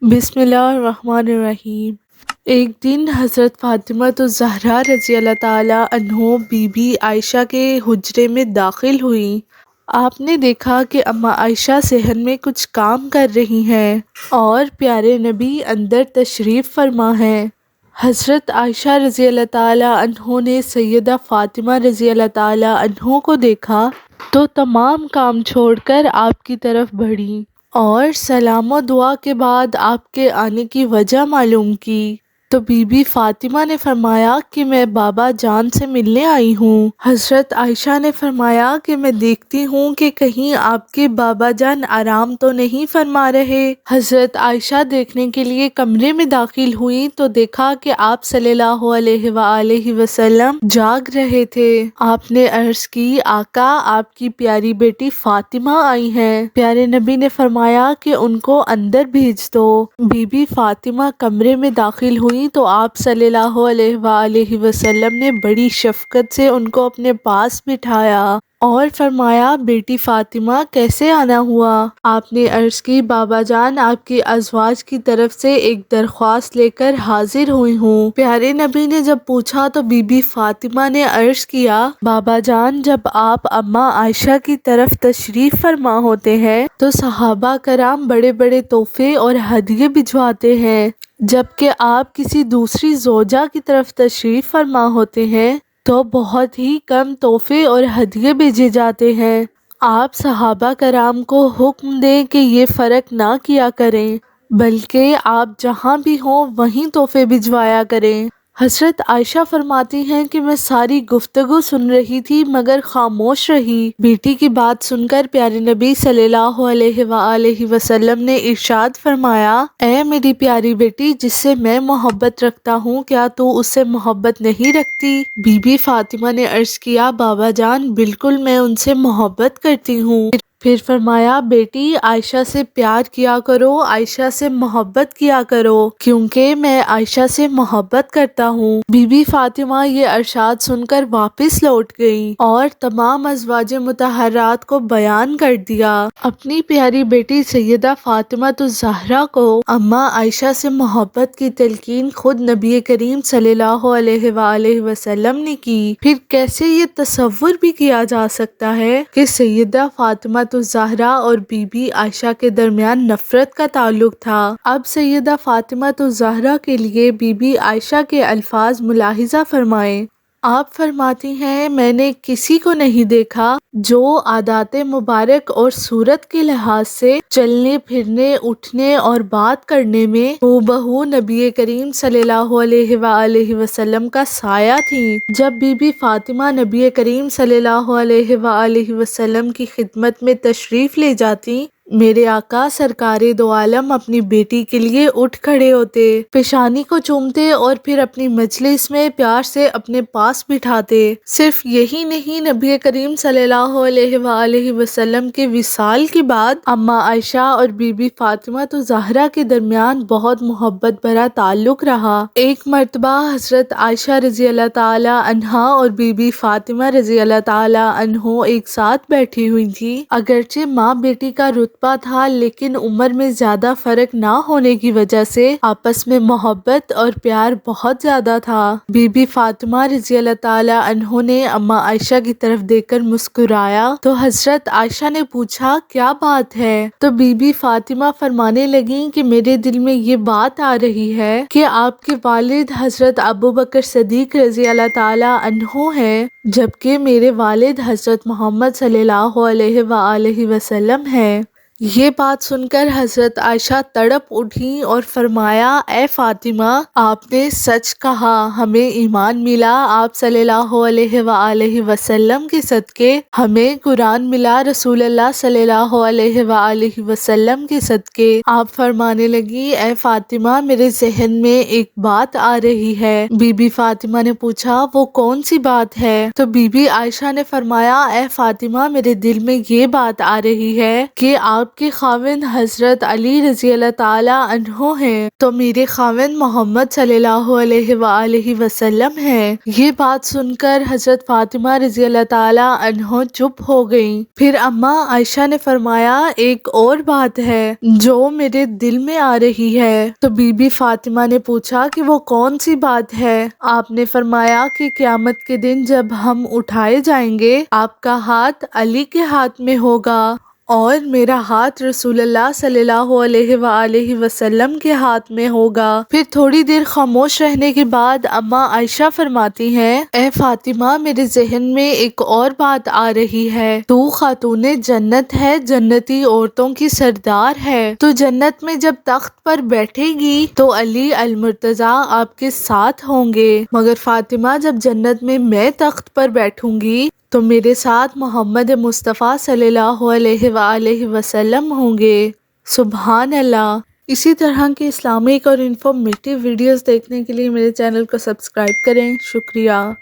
بسم اللہ الرحمن الرحیم۔ ایک دن حضرت فاطمہ الزہرا رضی اللہ تعالی عنہ بی بی عائشہ کے حجرے میں داخل ہوئیں۔ آپ نے دیکھا کہ اماں عائشہ صحن میں کچھ کام کر رہی ہیں اور پیارے نبی اندر تشریف فرما ہیں۔ حضرت عائشہ رضی اللہ تعالی عنہ نے سیدہ فاطمہ رضی اللہ تعالی عنہ کو دیکھا تو تمام کام چھوڑ کر آپ کی طرف بڑھیں اور سلام و دعا کے بعد آپ کے آنے کی وجہ معلوم کی تو بی بی فاطمہ نے فرمایا کہ میں بابا جان سے ملنے آئی ہوں۔ حضرت عائشہ نے فرمایا کہ میں دیکھتی ہوں کہ کہیں آپ کے بابا جان آرام تو نہیں فرما رہے۔ حضرت عائشہ دیکھنے کے لیے کمرے میں داخل ہوئی تو دیکھا کہ آپ صلی اللہ علیہ وآلہ وسلم جاگ رہے تھے۔ آپ نے عرض کی آقا آپ کی پیاری بیٹی فاطمہ آئی ہیں۔ پیارے نبی نے فرمایا کہ ان کو اندر بھیج دو۔ بی بی فاطمہ کمرے میں داخل ہوئی تو آپ صلی اللہ علیہ وآلہ وسلم نے بڑی شفقت سے ان کو اپنے پاس بٹھایا اور فرمایا بیٹی فاطمہ کیسے آنا ہوا؟ آپ نے عرض کی بابا جان آپ کی ازواج کی طرف سے ایک درخواست لے کر حاضر ہوئی ہوں۔ پیارے نبی نے جب پوچھا تو بی بی فاطمہ نے عرض کیا بابا جان جب آپ اماں عائشہ کی طرف تشریف فرما ہوتے ہیں تو صحابہ کرام بڑے بڑے تحفے اور ہدیے بھجواتے ہیں، جبکہ آپ کسی دوسری زوجہ کی طرف تشریف فرما ہوتے ہیں تو بہت ہی کم تحفے اور ہدیے بھیجے جاتے ہیں۔ آپ صحابہ کرام کو حکم دیں کہ یہ فرق نہ کیا کریں بلکہ آپ جہاں بھی ہوں وہیں تحفے بھجوایا کریں۔ حضرت عائشہ فرماتی ہیں کہ میں ساری گفتگو سن رہی تھی مگر خاموش رہی۔ بیٹی کی بات سن کر پیارے نبی صلی اللہ علیہ وآلہ وسلم نے ارشاد فرمایا اے میری پیاری بیٹی جس سے میں محبت رکھتا ہوں کیا تو اس سے محبت نہیں رکھتی؟ بی بی فاطمہ نے عرض کیا بابا جان بالکل میں ان سے محبت کرتی ہوں۔ پھر فرمایا بیٹی عائشہ سے پیار کیا کرو، عائشہ سے محبت کیا کرو کیونکہ میں عائشہ سے محبت کرتا ہوں۔ بی بی فاطمہ یہ ارشاد سن کر واپس لوٹ گئیں اور تمام ازواج مطہرات کو بیان کر دیا۔ اپنی پیاری بیٹی سیدہ فاطمہ الزہرا کو اماں عائشہ سے محبت کی تلقین خود نبی کریم صلی اللہ علیہ وآلہ وسلم نے کی۔ پھر کیسے یہ تصور بھی کیا جا سکتا ہے کہ سیدہ فاطمہ الزہرا اور بی بی عائشہ کے درمیان نفرت کا تعلق تھا؟ اب سیدہ فاطمہ الزہرا کے لیے بی بی عائشہ کے الفاظ ملاحظہ فرمائیں۔ آپ فرماتی ہیں میں نے کسی کو نہیں دیکھا جو عادات مبارک اور صورت کے لحاظ سے چلنے پھرنے اٹھنے اور بات کرنے میں ہو بہو نبی کریم صلی اللہ علیہ وآلہ وسلم کا سایہ تھیں۔ جب بی بی فاطمہ نبی کریم صلی اللہ علیہ وآلہ وسلم کی خدمت میں تشریف لے جاتی میرے آقا سرکار دو عالم اپنی بیٹی کے لیے اٹھ کھڑے ہوتے، پیشانی کو چومتے اور پھر اپنی مجلس میں پیار سے اپنے پاس بٹھاتے۔ صرف یہی نہیں نبی کریم صلی اللہ علیہ وآلہ وسلم کے وصال کے بعد اماں عائشہ اور بی بی فاطمہ الزہرا کے درمیان بہت محبت بھرا تعلق رہا۔ ایک مرتبہ حضرت عائشہ رضی اللہ تعالی عنہا اور بی بی فاطمہ رضی اللہ تعالی عنہ ایک ساتھ بیٹھی ہوئی تھی، اگرچہ ماں بیٹی کا رتبہ تھا لیکن عمر میں زیادہ فرق نہ ہونے کی وجہ سے آپس میں محبت اور پیار بہت زیادہ تھا۔ بی بی فاطمہ رضی اللہ تعالی عنہ نے اماں عائشہ کی طرف دیکھ کر مسکرایا تو حضرت عائشہ نے پوچھا کیا بات ہے؟ تو بی بی فاطمہ فرمانے لگیں کہ میرے دل میں یہ بات آ رہی ہے کہ آپ کے والد حضرت ابوبکر صدیق رضی اللہ تعالی عنہ ہیں جبکہ میرے والد حضرت محمد صلی اللہ علیہ وآلہ وسلم ہیں۔ یہ بات سن کر حضرت عائشہ تڑپ اٹھیں اور فرمایا اے فاطمہ آپ نے سچ کہا، ہمیں ایمان ملا آپ صلی اللہ علیہ وآلہ وسلم کے صدقے، ہمیں قرآن ملا رسول اللہ صلی اللہ علیہ وآلہ وسلم کے صدقے۔ آپ فرمانے لگی اے فاطمہ میرے ذہن میں ایک بات آ رہی ہے۔ بی بی فاطمہ نے پوچھا وہ کون سی بات ہے؟ تو بی بی عائشہ نے فرمایا اے فاطمہ میرے دل میں یہ بات آ رہی ہے کہ آپ آپ کے خاوند حضرت علی رضی اللہ تعالیٰ عنہ ہیں تو میرے خاوند محمد صلی اللہ علیہ وآلہ وسلم ہیں۔ یہ بات سن کر حضرت فاطمہ رضی اللہ تعالیٰ عنہ چپ ہو گئیں۔ پھر اماں عائشہ نے فرمایا ایک اور بات ہے جو میرے دل میں آ رہی ہے۔ تو بی بی فاطمہ نے پوچھا کہ وہ کون سی بات ہے؟ آپ نے فرمایا کہ قیامت کے دن جب ہم اٹھائے جائیں گے آپ کا ہاتھ علی کے ہاتھ میں ہوگا اور میرا ہاتھ رسول اللہ صلی اللہ علیہ وآلہ وسلم کے ہاتھ میں ہوگا۔ پھر تھوڑی دیر خاموش رہنے کے بعد اماں عائشہ فرماتی ہیں اے فاطمہ میرے ذہن میں ایک اور بات آ رہی ہے، تو خاتون جنت ہے، جنتی عورتوں کی سردار ہے، تو جنت میں جب تخت پر بیٹھے گی تو علی المرتضیٰ آپ کے ساتھ ہوں گے، مگر فاطمہ جب جنت میں میں تخت پر بیٹھوں گی تو میرے ساتھ محمد مصطفیٰ صلی اللہ علیہ وآلہ وسلم ہوں گے۔ سبحان اللہ۔ اسی طرح کے اسلامک اور انفارمیٹیو ویڈیوز دیکھنے کے لیے میرے چینل کو سبسکرائب کریں۔ شکریہ۔